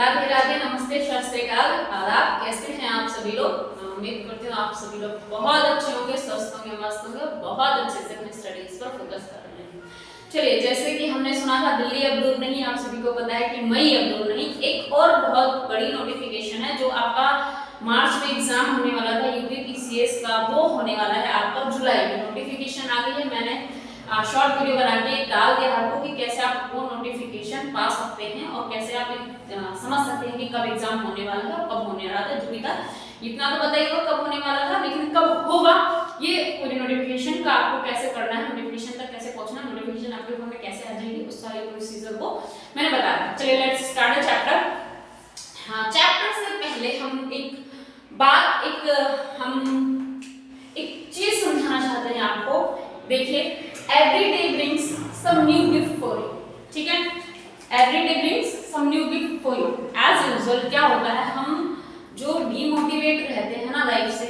राधे राधे, नमस्ते, सत श्री अकाल, आदाब। कैसे हैं आप सभी लोग? उम्मीद करती हूँ आप सभी लोग बहुत अच्छे होंगे, स्वस्थ होंगे, मस्त होंगे, बहुत अच्छे से अपनी स्टडीज पर फोकस कर रहे हैं। चलिए, जैसे कि हमने सुना था दिल्ली अब दूर नहीं, आप सभी को पता है कि मई अब दूर नहीं। एक और बहुत बड़ी नोटिफिकेशन है जो आपका मार्च में एग्जाम होने वाला था यूपीपीसीएस का, वो होने वाला है आपका जुलाई में। नोटिफिकेशन आ गई है, मैंने शॉर्ट वीडियो बना के डाल दिया आपको कि कैसे आप वो नोटिफिकेशन पा सकते हैं और कैसे आप समझ सकते हैं कि कब एग्जाम होने वाला है और कब होने वाला था। जो भी था इतना तो बताइए कब होने वाला था, लेकिन कब होगा ये पूरी नोटिफिकेशन का आपको कैसे करना है, नोटिफिकेशन तक कैसे पहुंचना, नोटिफिकेशन आपके फोन में कैसे आ जाएगी, उस सारे प्रोसीजर को मैंने बताया। चलिए लेट्स स्टार्ट द चैप्टर। हाँ, चैप्टर से पहले हम एक चीज समझाना चाहते हैं आपको। देखिए, every day brings some new gift for you, ठीक है? Every day brings some new gift for you. As usual क्या होता है, हम जो डीमोटिवेट रहते हैं ना लाइफ से,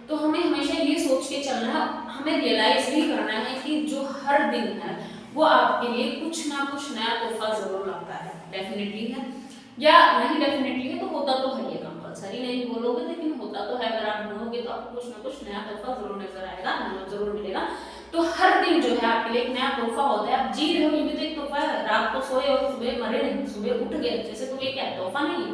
तो हमें हमेशा ये सोच के चलना है, हमें रियलाइज भी करना है कि जो हर दिन है वो आपके लिए कुछ ना कुछ नया तोहफा जरूर लाता है। डेफिनेटली है या नहीं डेफिनेटली है, तो होता तो है, ये कंपलसरी नहीं बोलोगे लेकिन होता तो है। अगर आप ढूंढोगे तो आपको कुछ ना कुछ नया तोहफा जरूर नजर आएगा, जरूर मिलेगा। तो हर दिन जो है आपके लिए एक नया तोहफा होता है। आप जी रहे हो, ये भी तो एक तोहफा है। रात को सोए और सुबह मरे नहीं, सुबह उठ गए जैसे, तो ये क्या है? तोहफा नहीं है।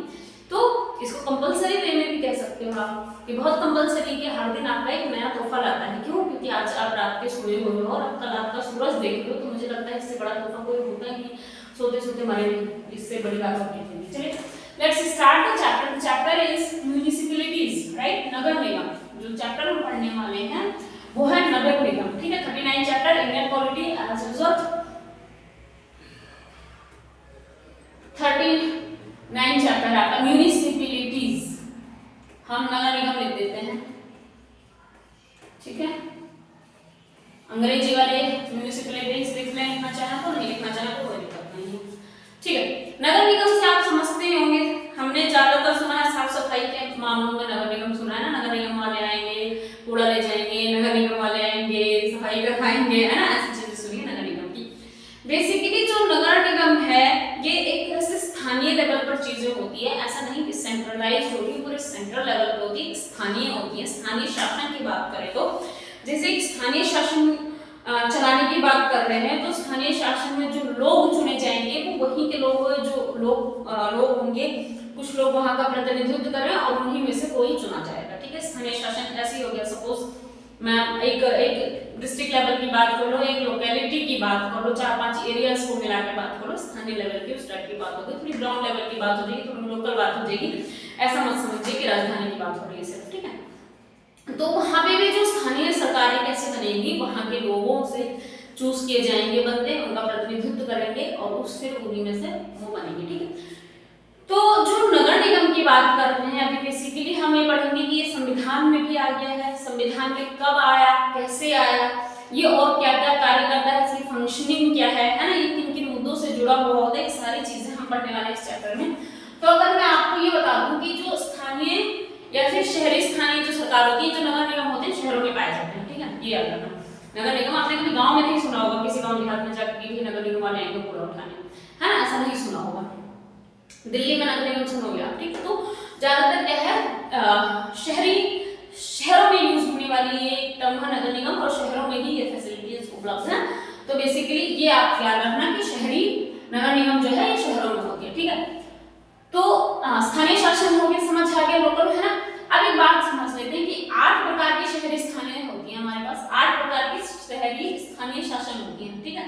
तो इसको कंपलसरी वे में भी कह सकते हो आप कि बहुत कंपलसरी कि हर दिन आपका एक नया तोहफा लाता है। क्यों? क्योंकि आज आप रात के सोए हुए हो और आप कल आपका सूरज देख रहे हो, तो मुझे लगता है इससे बड़ा तोहफा कोई होता ही नहीं। सोते सोते मरे नहीं, इससे बड़ी बात होती है। चलिए let's start the chapter. The chapter is municipalities, right? नगर निगम। जो चैप्टर हम पढ़ने वाले हैं वो है नगर निगम, ठीक है? 39 chapter, Indian polity as usual. 39 chapter आपका म्युनिसिपैलिटीज, हम नगर निगम लिख देते हैं, ठीक है? अंग्रेजी वाले म्युनिसिपैलिटीज लिख लें, लिखना चाहे तो, नहीं लिखना चाहे तो कोई दिक्कत नहीं है, ठीक है? नगर निगम से आप समझते होंगे, हमने ज्यादातर सुना है साफ सफाई के मामलों में नगर निगम सुना है ना। नगर निगम वाले आएंगे, कूड़ा ले जाएंगे, नगर निगम वाले आएंगे, सफाई करवाएंगे, है ना? ऐसी चीजें सुनी है नगर निगम की। बेसिकली जो नगर निगम है ये एक तरह से स्थानीय लेवल पर चीजें होती है। ऐसा नहीं कि सेंट्रलाइज होती है, पूरे सेंट्रल लेवल पर होती है, स्थानीय होती है। स्थानीय शासन की बात करें तो, जैसे स्थानीय शासन चलाने की बात कर रहे हैं, तो स्थानीय शासन में जो लोग चुने जाएंगे वो वहीं के लोग, जो लोग होंगे, कुछ लोग वहां का प्रतिनिधित्व कर रहे हैं और उन्हीं में से कोई चुना जाएगा, ठीक है? स्थानीय शासन ऐसे हो गया। सपोज मैं एक डिस्ट्रिक्ट लेवल की बात कर लो, एक लोकेलिटी की बात कर लो, 4-5 एरियाज को मिला के बात करो, स्थानीय लेवल की उस टाइप की बात होगी। थोड़ी ग्राउंड लेवल की बात हो जाएगी, थोड़ी लोकल बात हो जाएगी। ऐसा मत समझिए कि राजधानी की बात हो रही है सिर्फ, ठीक है? तो वहां पे भी जो स्थानीय सरकारें कैसे बनेंगी, वहां के लोगों से चूज किए जाएंगे बंदे, उनका प्रतिनिधित्व करेंगे और उससे उन्हीं में से वो बनेंगे, ठीक है? तो जो नगर निगम की बात कर रहे हैं अभी, बेसिकली हम ये पढ़ेंगे कि ये संविधान में भी आ गया है, संविधान में कब आया, कैसे आया, ये और क्या क्या कार्य करता है, इसकी फंक्शनिंग क्या है ना? ये किन किन मुद्दों से जुड़ा हुआ होता है, ये सारी चीजें हम पढ़ने वाले इस चैप्टर में। तो अगर मैं आपको ये बता दूं कि जो स्थानीय या फिर शहरी स्थानीय जो सरकार होती है, जो नगर निगम होते हैं शहरों में पाए जाते हैं, ठीक है? ये याद रखना। नगर निगम आपने कभी गांव में नहीं सुना होगा, किसी गांव देहात में जाकर कि नगर निगम वाले आएंगे कूड़ा उठाने, है ना? ऐसा नहीं सुना होगा। दिल्ली में नगर निगम सुनोगे आप, ठीक? तो ज्यादातर क्या है, शहरों में यूज होने वाली ये टर्म है नगर निगम, और शहरों में ही ये फैसिलिटीज उपलब्ध है। तो बेसिकली ये आप याद रखना कि शहरी नगर निगम जो है ये शहरों में होती है, ठीक है? तो स्थानीय शासन हो गया, समझ आ गया, लोकल, है ना? अब एक बात समझ लेते हैं कि 8 प्रकार की शहरी स्थानीय होती है हमारे पास। 8 प्रकार की शहरी स्थानीय शासन होती है, ठीक है?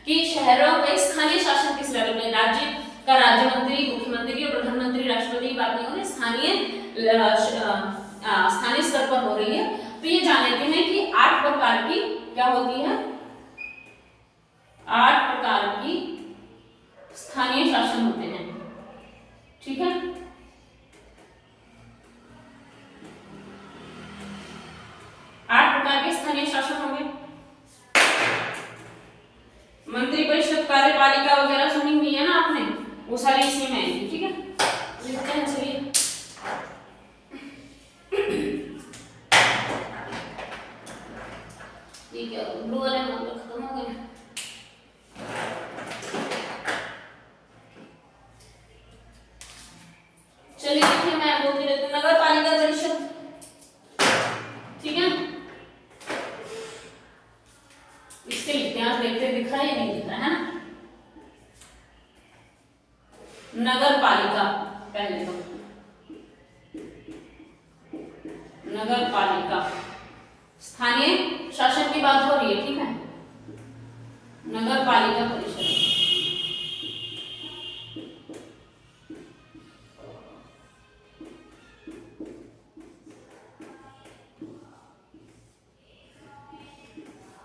कि शहरों का स्थानीय शासन किस लेवल में, राज्य का राज्य मंत्री, मुख्यमंत्री और प्रधानमंत्री, राष्ट्रपति की बात नहीं हो रही, स्थानीय स्तर पर हो रही है। तो ये जान लेते हैं कि 8 प्रकार की क्या होती है, 8 प्रकार की स्थानीय शासन होते हैं, ठीक है? आठ प्रकार के स्थानीय शासन होंगे। मंत्रिपरिषद, कार्यपालिका वगैरह सुनी हुई है ना आपने, वो सारी इसी में आएंगी, ठीक है? लिखते हैं, चलिए। ठीक है, ब्लू वाले नंबर खत्म हो गए। नगर पालिका परिषद, ठीक है। इसके इतिहास देखते दिख रहा है या नहीं दिख रहा है ना। नगर पालिका, पहले तो नगर पालिका स्थानीय शासन की बात हो रही है, ठीक है। नगर पालिका परिषद,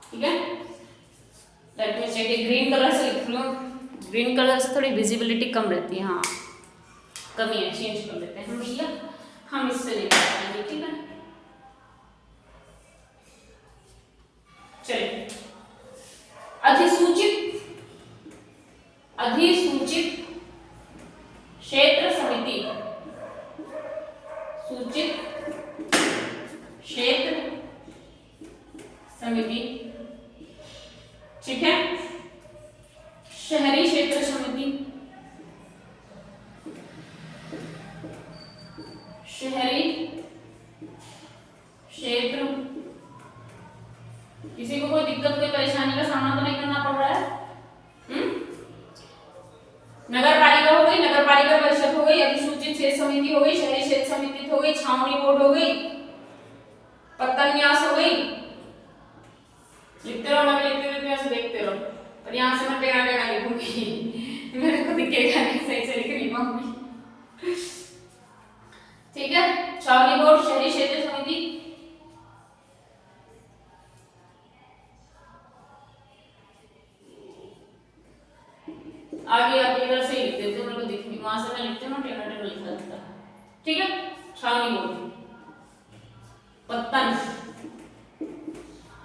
ठीक है। Let me check, green colour से लिख लो, ग्रीन कलर से थोड़ी विजिबिलिटी कम रहती है, हाँ कमी है, चेंज कर लेते हैं हम भैया, हम इससे नहीं पाएंगे, ठीक है। चलिए, अधिसूचित क्षेत्र समिति, सूचित क्षेत्र समिति, ठीक है। शहरी क्षेत्र समिति, शहरी क्षेत्र, किसी को कोई दिक्कत कोई परेशानी का सामना तो नहीं करना पड़ रहा है। नगर पालिका हो गई, नगर पालिका परिषद हो गई, अधिसूचित क्षेत्र समिति हो गई, शहरी क्षेत्र समिति हो गई, छावनी बोर्ड हो गई, पत्ता न्यास हो गई। लिखते रहो, मैं लिखते रहती हूँ, ऐसे देखते रहो, पर यहाँ से मैं टेढ़ा टेढ़ा लिखूंगी, मेरे को दिखेगा नहीं, सही से लिख नहीं पाऊंगी, ठीक है। छावनी बोर्ड, शहरी क्षेत्र समिति, आगे आप इधर से ही लिख देते हो, मेरे को दिख नहीं, वहां से मैं लिखती हूँ टेढ़ा टेढ़ा लिखा रहता है, ठीक है। छावनी बोर्ड, पत्तन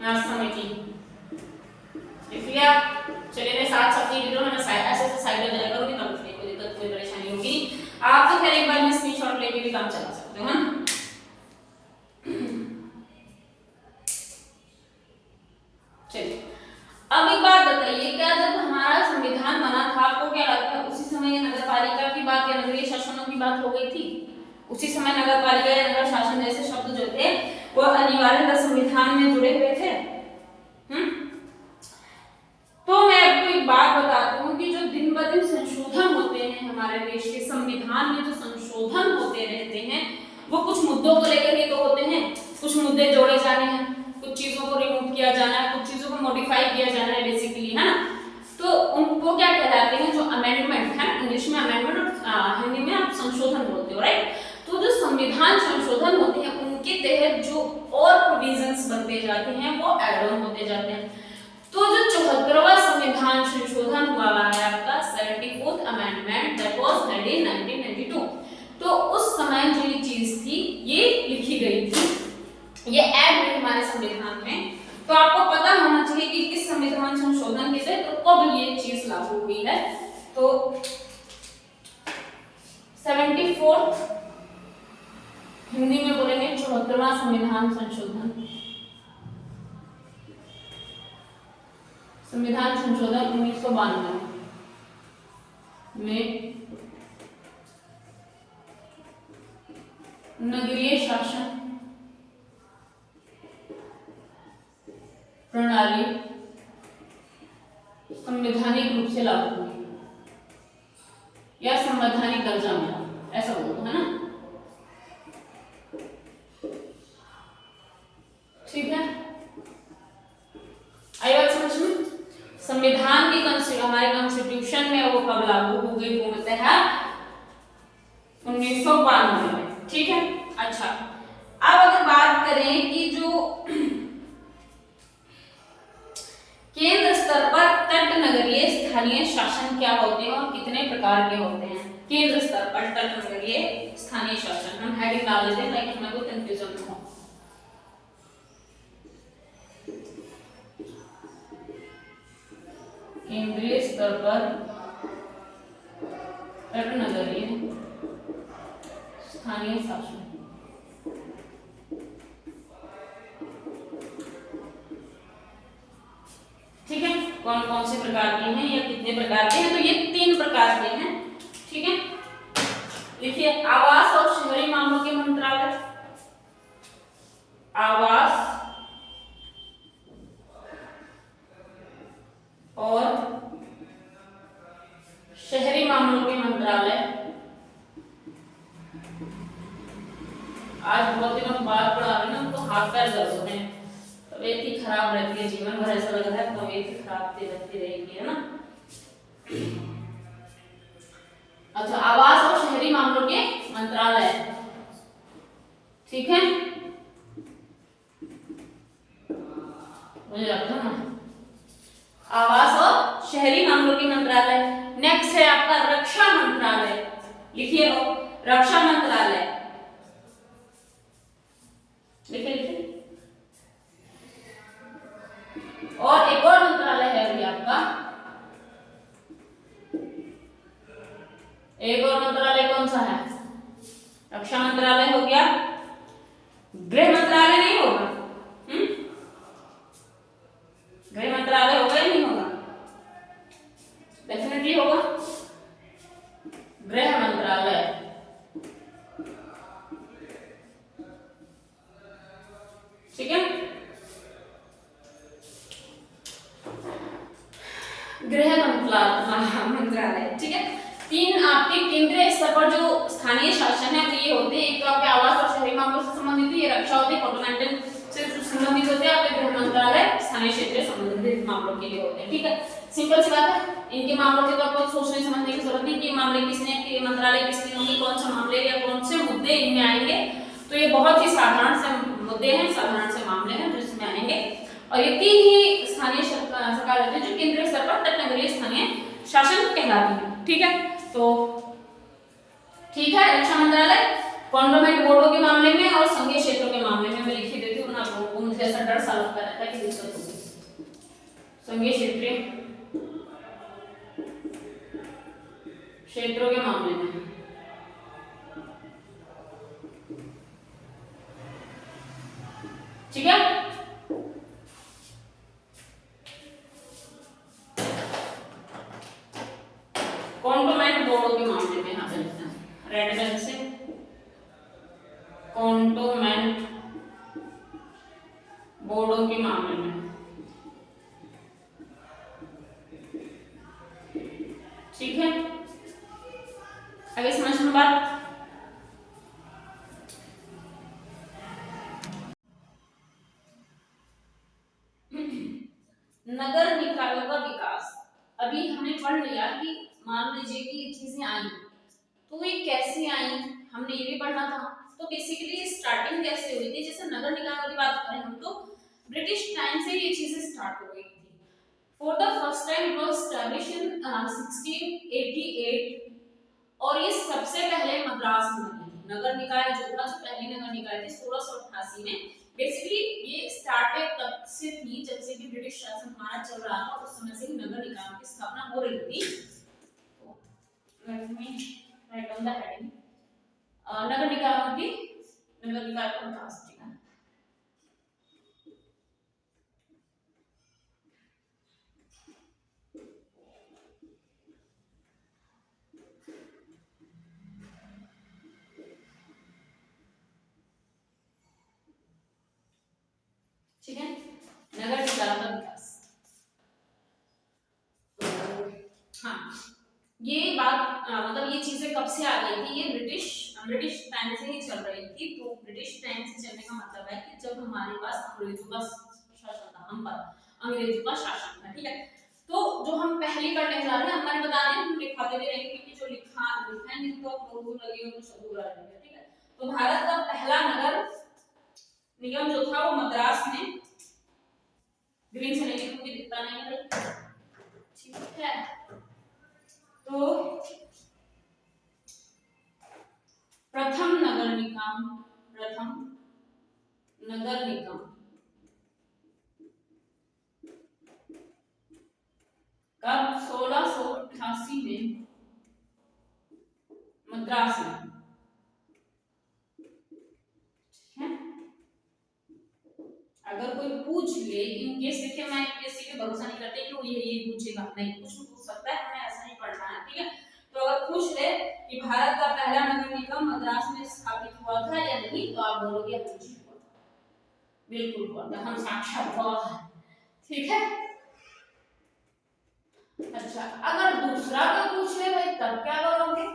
न्यास समिति, लिख लिया। चलिए मैं साथ साथ ही लिख रहा हूँ, मैं ऐसे साइड हो जाएगा, कोई दिक्कत कोई परेशानी होगी। आप तो खैर एक बार में स्क्रीनशॉट लेके भी काम चला सकते हो, है ना। चलिए, अब एक बात बताइए, क्या जब हमारा संविधान बना था, आपको क्या लगता है उसी समय नगर पालिका की बात या नगरीय शासनों की बात हो गई थी? उसी समय नगर पालिका या नगर शासन जैसे शब्द जो थे वो अनिवार्यतः संविधान में जुड़े हुए थे। तो मैं आपको एक बात बताती हूँ कि जो दिन ब दिन संशोधन होते हैं हमारे देश के संविधान में, जो संशोधन होते रहते हैं वो कुछ मुद्दों को लेकर ही तो होते हैं। कुछ मुद्दे जोड़े जाने हैं, कुछ चीजों को रिमूव किया जाना है, कुछ चीजों को मॉडिफाई किया जाना है बेसिकली, है ना। तो उनको क्या कहलाते हैं, जो अमेंडमेंट है, इंग्लिश में अमेंडमेंट और हिंदी में आप संशोधन बोलते हो, राइट। तो जो संविधान संशोधन होते हैं उनके तहत जो और प्रोविजंस बनते जाते हैं वो ऐड ऑन होते जाते हैं। तो जो 74वां संविधान संशोधन हुआ है आपका 74th amendment, that was head in 1992। तो उस समय जो ये चीज थी ये लिखी गई थी, ये ऐड हुई हमारे संविधान में। तो आपको पता होना चाहिए कि किस संविधान संशोधन के तहत तो कब ये चीज लागू हुई है। तो 74th, हिंदी में बोलेंगे 74वां संविधान संशोधन, संविधान संशोधन 1992 में नगरीय शासन प्रणाली संवैधानिक रूप से लागू हुई या संवैधानिक दर्जा मिला, ऐसा बोलते हैं ना, ठीक है। आई बात समझ में? संविधान की हमारे कॉन्स्टिट्यूशन में वो कब लागू हो गई, पूर्णतः 1992 में, ठीक है। अच्छा, अब अगर बात करें कि जो केंद्र स्तर पर तट नगरीय स्थानीय शासन क्या होते हैं और कितने प्रकार के होते हैं। केंद्र स्तर पर तट नगरीय स्थानीय शासन, हम हेडिंग डाल देते हैं ताकि हमें कोई कंफ्यूजन न हो। केंद्रीय स्तर पर तट नगरीय स्थानीय शासन, ठीक है। कौन कौन से प्रकार के हैं या कितने प्रकार के हैं, तो ये 3 प्रकार के हैं, ठीक है। देखिए, आवास और शहरी मामलों के मंत्रालय आवास और शहरी मामलों के मंत्रालय। आज बहुत दिनों बाद पढ़ा रही हूँ तो हाथ पैर दर्द होते हैं, तबीयत ही खराब रहती है, जीवन भर ऐसा लग रहा है तबीयत ही खराब रहती रहेगी, है ना। अच्छा, आवास और शहरी मामलों के मंत्रालय, ठीक है, मुझे लगता है ना, आवास और शहरी मामलों के मंत्रालय। नेक्स्ट है आपका रक्षा मंत्रालय, लिखिए रक्षा मंत्रालय, लिखिए लिखिए। और एक और मंत्रालय है अभी आपका, एक और मंत्रालय कौन सा है? रक्षा मंत्रालय हो गया, गृह मंत्रालय नहीं होगा, गृह मंत्रालय होगा या नहीं होगा? डेफिनेटली होगा, गृह मंत्रालय, ठीक है। गृह मंत्रालय, ठीक है। तीन आपके केंद्रीय स्तर पर जो स्थानीय शासन है वो ये होते हैं, एक तो आपके आवास और शहरी मामलों से संबंधित, ये रक्षा होते हैं, कॉन्टिनेंटल से संबंधित होते हैं, आपके गृह मंत्रालय स्थानीय क्षेत्रीय संबंधित मामलों के लिए होते हैं, ठीक है। सिंपल सी बात है, इनके मामलों के तो आपको सोचने समझने की जरूरत नहीं कि मामले किसने, कि मंत्रालय किसने होंगे, कौन से मामले या कौन से मुद्दे इनमें आएंगे। तो ये बहुत ही साधारण से मुद्दे हैं, साधारण से मामले हैं जो इसमें आएंगे। और ये तीन ही स्थानीय सरकार होती है जो केंद्रीय स्तर पर तट नगरीय स्थानीय शासन कहलाती है, ठीक है। तो ठीक है, रक्षा मंत्रालय गवर्नमेंट बोर्डों के मामले में और संघीय क्षेत्रों के मामले में मैं लिख ही देती हूँ ना, आप लोगों को मुझे ऐसा डर सा लगता रहता है कि दिक्कत होगी। संघीय क्षेत्रों के मामले में, ठीक है। कॉन्टोमेंट बोर्डों के मामले में यहाँ पे लिखना है रेड पेन से, कॉन्टोमेंट बोर्डों के मामले में, ठीक है। आगे समझने बात, नगर निकायों का विकास। अभी हमने पढ़ लिया कि मान लीजिए कि ये चीजें आई तो ये कैसे आई, हमने ये भी पढ़ना था। तो बेसिकली स्टार्टिंग कैसे हुई थी, जैसे नगर निकायों की बात करें हम तो ब्रिटिश टाइम से ये चीजें स्टार्ट हो गई थी। For the first time it was established in 1688 और ये सबसे पहले मद्रास में बनी थी। नगर निकाय जो था, जो पहली नगर निकाय थी 1688 में। बेसिकली ये स्टार्टेड तब से थी जब से भी ब्रिटिश शासन हमारा चल रहा था, उस समय से ही नगर निकायों की स्थापना हो रही थी। Let me write on the heading, नगर निकायों की, नगर निकाय का विकास, ठीक है। ठीक है, नगर निकायों का विकास। हाँ, ये बात मतलब ये चीजें कब से आ गई थी, ये ब्रिटिश टाइम से ही चल रही थी। तो ब्रिटिश टाइम से चलने का मतलब है कि जब हमारे पास अंग्रेजों का शासन था, हम पर अंग्रेजों का शासन था, ठीक है। तो जो हम पहले करने जा रहे हैं, हमारे बता रहे हैं, हम लिखाते भी रहेंगे क्योंकि जो लिखा है जिनको लोगों लगे तो सब बुरा लगेगा, ठीक है। तो भारत का पहला नगर निगम जो था वो मद्रास में, ग्रीन से लेके मुझे दिखता नहीं है, ठीक है। तो प्रथम नगर निगम कब? 1688 में मद्रास में, है। अगर कोई पूछ ले, इन केस देखिए मैं किसी पे भरोसा नहीं करती कि वो ये पूछेगा, नहीं, कुछ भी पूछ सकता है, हमें ऐसा ही पढ़ना है, ठीक है। तो अगर पूछ ले कि भारत का पहला नगर निगम मद्रास में स्थापित हुआ था या नहीं, तो आप बोलोगे हाँ जी हुआ था। बिल्कुल हुआ था, हम साक्षात गवाह हैं। ठीक है। अच्छा, अगर दूसरा कोई पूछ ले भाई तब क्या करोगे?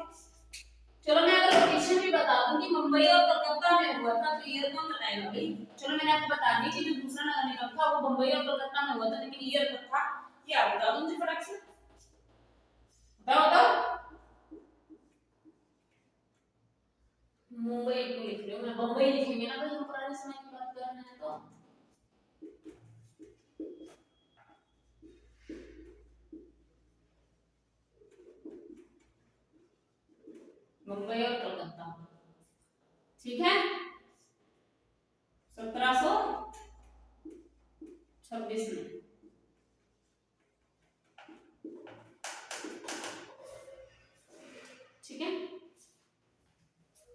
चलो मैं अगर लोकेशन भी बता दूं कि मुंबई और कलकत्ता में हुआ था तो ईयर कौन बताएगा भाई? चलो मैंने आपको बता दी कि जो दूसरा नगर निगम था वो मुंबई और कलकत्ता में हुआ था, लेकिन ईयर कब था क्या बता दूं मुझे फटाक से? बताओ बताओ। मुंबई क्यों लिख रहे हो? मैं बम्बई लिखेंगे ना भाई, हम पुराने समय की बात कर रहे हैं तो। मुंबई और कलकत्ता, ठीक है। 1726 में, ठीक है।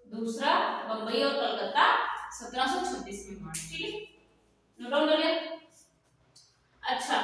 दूसरा बंबई और कलकत्ता 1726 में हुआ, ठीक है। नोट डाउन कर लिया। अच्छा,